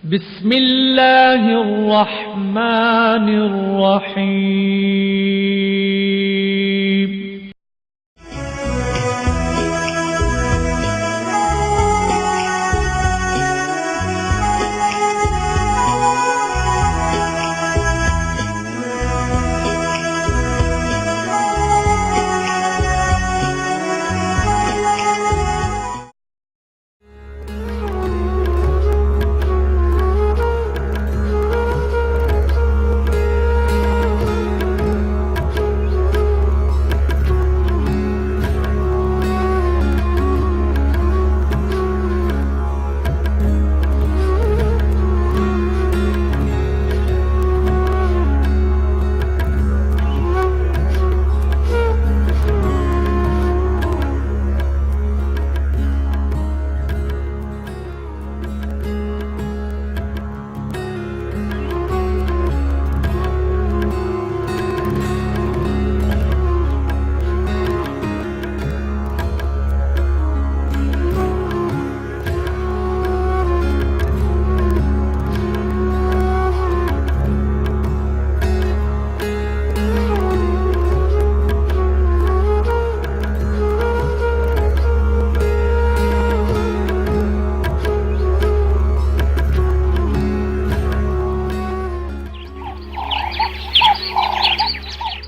بسم الله الرحمن الرحيم.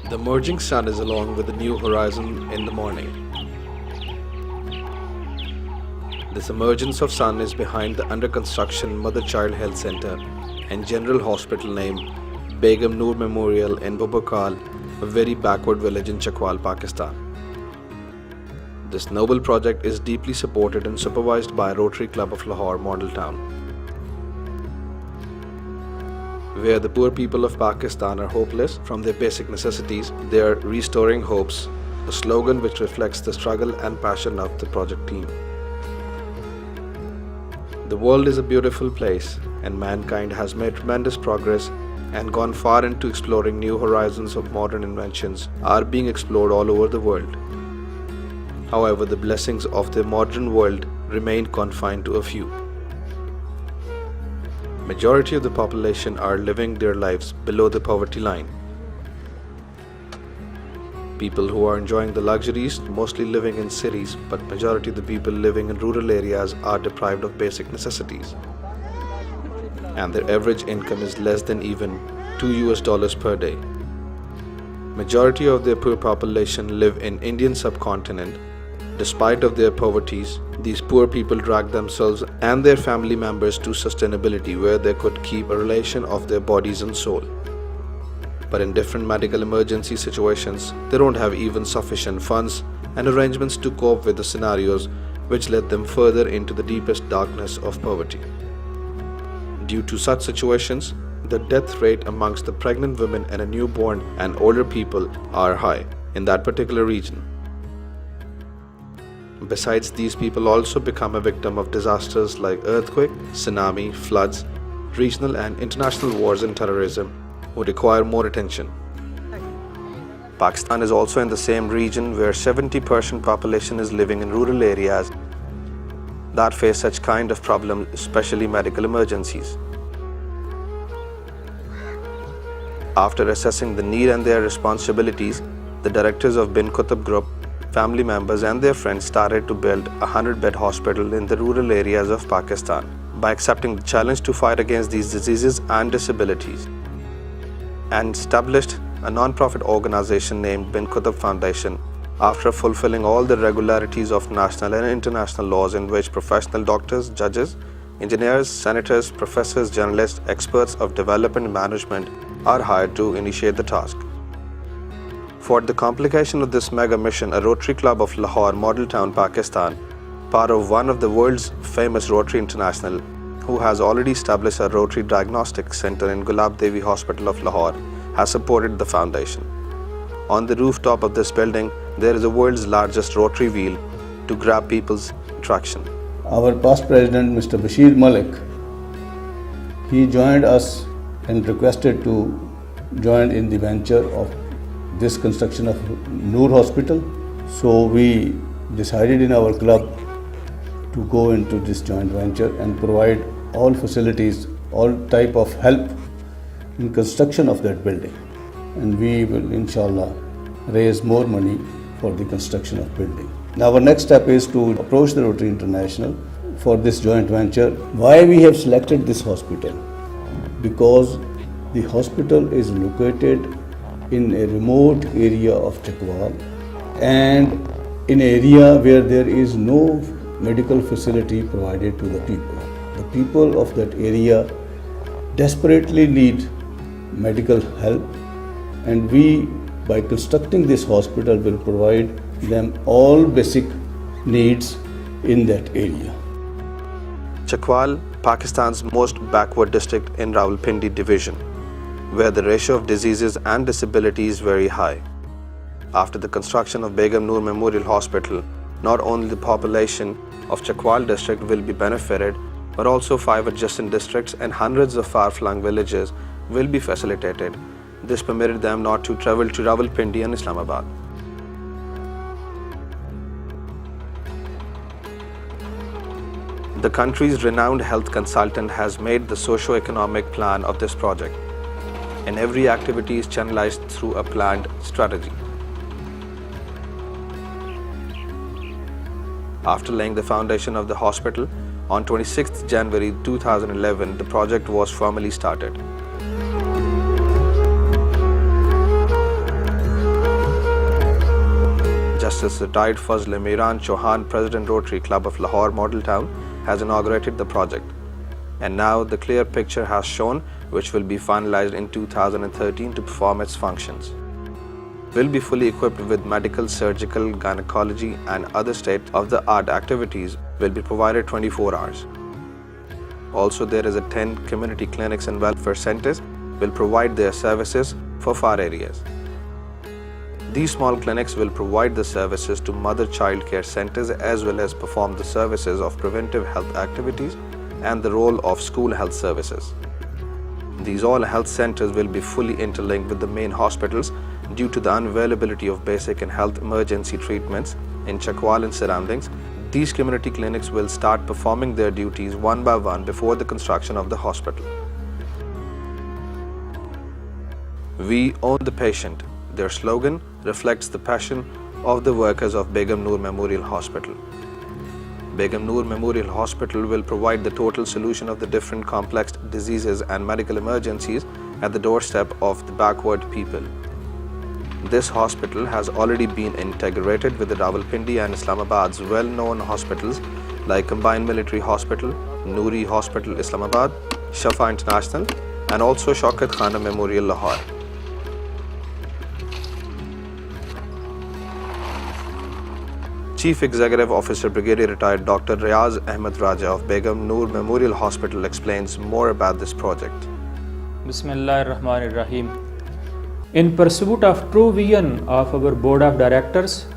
The emerging sun is along with the new horizon in the morning. This emergence of sun is behind the under construction Mother-Child Health Center and General Hospital named Begum Noor Memorial in Bubakal, a very backward village in Chakwal, Pakistan. This noble project is deeply supported and supervised by Rotary Club of Lahore Model Town, where the poor people of Pakistan are hopeless from their basic necessities. They are restoring hopes, a slogan which reflects the struggle and passion of the project team. The world is a beautiful place, and mankind has made tremendous progress and gone far into exploring new horizons of modern inventions are being explored all over the world. However, the blessings of the modern world remain confined to a few. Majority of the population are living their lives below the poverty line. People who are enjoying the luxuries mostly living in cities, but majority of the people living in rural areas are deprived of basic necessities. And their average income is less than even $2 per day. Majority of their poor population live in Indian subcontinent. Despite of their poverties, these poor people drag themselves and their family members to sustainability where they could keep a relation of their bodies and soul. But in different medical emergency situations, they don't have even sufficient funds and arrangements to cope with the scenarios which led them further into the deepest darkness of poverty. Due to such situations, the death rate amongst the pregnant women and a newborn and older people are high in that particular region. Besides, these people also become a victim of disasters like earthquake, tsunami, floods, regional and international wars and terrorism, who require more attention. Pakistan is also in the same region where 70% population is living in rural areas that face such kind of problems, especially medical emergencies. After assessing the need and their responsibilities, the directors of Bin Qutb Group, family members and their friends started to build a 100-bed hospital in the rural areas of Pakistan by accepting the challenge to fight against these diseases and disabilities, and established a non-profit organization named Bin Qutb Foundation after fulfilling all the regularities of national and international laws in which professional doctors, judges, engineers, senators, professors, journalists, experts of development management are hired to initiate the task. For the complication of this mega mission, a Rotary Club of Lahore Model Town, Pakistan, part of one of the world's famous Rotary International, who has already established a Rotary Diagnostic Center in Gulab Devi Hospital of Lahore, has supported the foundation. On the rooftop of this building, there is the world's largest rotary wheel to grab people's attraction. Our past president, Mr. Bashir Malik, he joined us and requested to join in the venture of this construction of Noor Hospital. So we decided in our club to go into this joint venture and provide all facilities, all type of help in construction of that building. And we will inshallah raise more money for the construction of building. Now our next step is to approach the Rotary International for this joint venture. Why we have selected this hospital? Because the hospital is located in a remote area of Chakwal and in an area where there is no medical facility provided to the people. The people of that area desperately need medical help, and we, by constructing this hospital, will provide them all basic needs in that area. Chakwal, Pakistan's most backward district in Rawalpindi division, where the ratio of diseases and disabilities is very high. After the construction of Begum Noor Memorial Hospital, not only the population of Chakwal district will be benefited, but also 5 adjacent districts and hundreds of far-flung villages will be facilitated. This permitted them not to travel to Rawalpindi and Islamabad. The country's renowned health consultant has made the socio-economic plan of this project, and every activity is channelized through a planned strategy. After laying the foundation of the hospital, on 26th January 2011, the project was formally started. Justice retired Fazl Miran Chauhan, President Rotary Club of Lahore Model Town, has inaugurated the project. And now the clear picture has shown, which will be finalized in 2013 to perform its functions. Will be fully equipped with medical, surgical, gynecology and other state-of-the-art activities will be provided 24 hours. Also, there is a 10 community clinics and welfare centers will provide their services for far areas. These small clinics will provide the services to mother-child care centers as well as perform the services of preventive health activities and the role of school health services. These all health centers will be fully interlinked with the main hospitals due to the unavailability of basic and health emergency treatments in Chakwal and surroundings. These community clinics will start performing their duties one by one before the construction of the hospital. We own the patient. Their slogan reflects the passion of the workers of Begum Noor Memorial Hospital. Begum Noor Memorial Hospital will provide the total solution of the different complex diseases and medical emergencies at the doorstep of the backward people. This hospital has already been integrated with the Rawalpindi and Islamabad's well-known hospitals like Combined Military Hospital, Noori Hospital Islamabad, Shafa International and also Shaukat Khana Memorial Lahore. Chief Executive Officer Brigadier Retired Dr. Riaz Ahmed Raja of Begum Noor Memorial Hospital explains more about this project. Bismillahirrahmanirrahim. In pursuit of true vision of our Board of Directors,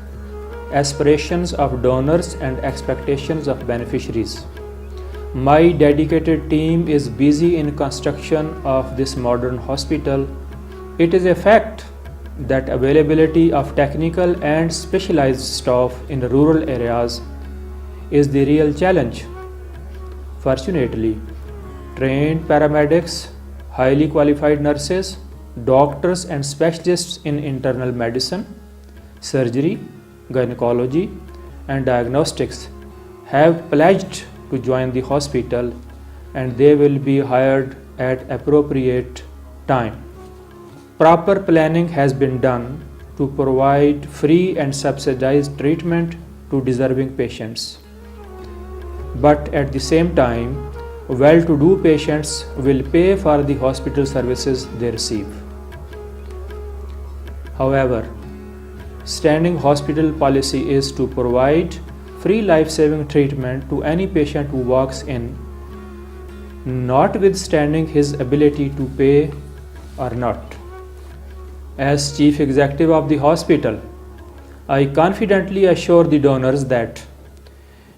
aspirations of donors and expectations of beneficiaries, my dedicated team is busy in construction of this modern hospital. It is a fact that availability of technical and specialized staff in rural areas is the real challenge. Fortunately, trained paramedics, highly qualified nurses, doctors and specialists in internal medicine, surgery, gynecology and diagnostics have pledged to join the hospital, and they will be hired at appropriate time. Proper planning has been done to provide free and subsidized treatment to deserving patients. But at the same time, well-to-do patients will pay for the hospital services they receive. However, standing hospital policy is to provide free life-saving treatment to any patient who walks in, notwithstanding his ability to pay or not. As Chief Executive of the hospital, I confidently assure the donors that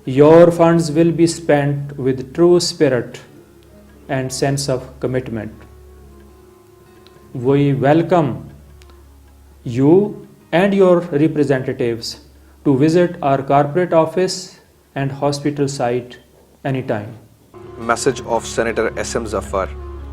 your funds will be spent with true spirit and sense of commitment. We welcome you and your representatives to visit our corporate office and hospital site anytime. Message of Senator S.M. Zafar,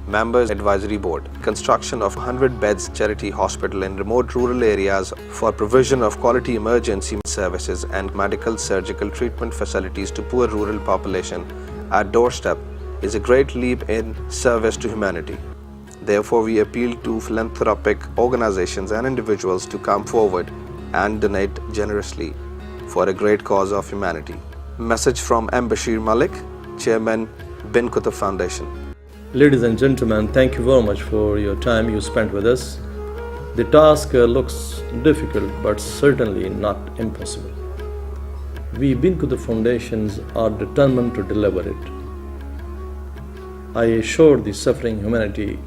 Members Advisory Board. Construction of 100 beds charity hospital in remote rural areas for provision of quality emergency services and medical surgical treatment facilities to poor rural population at doorstep is a great leap in service to humanity. Therefore, we appeal to philanthropic organizations and individuals to come forward and donate generously for a great cause of humanity. Message from M. Bashir Malik, Chairman, Bin Qutb Foundation. Ladies and gentlemen, thank you very much for your time you spent with us. The task looks difficult but certainly not impossible. We Bin Qutb Foundations are determined to deliver it. I assure the suffering humanity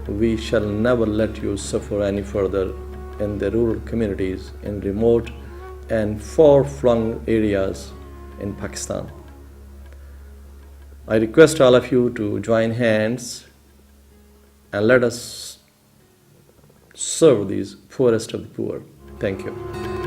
we shall never let you suffer any further in the rural communities, in remote and far-flung areas in Pakistan. I request all of you to join hands and let us serve these poorest of the poor. Thank you.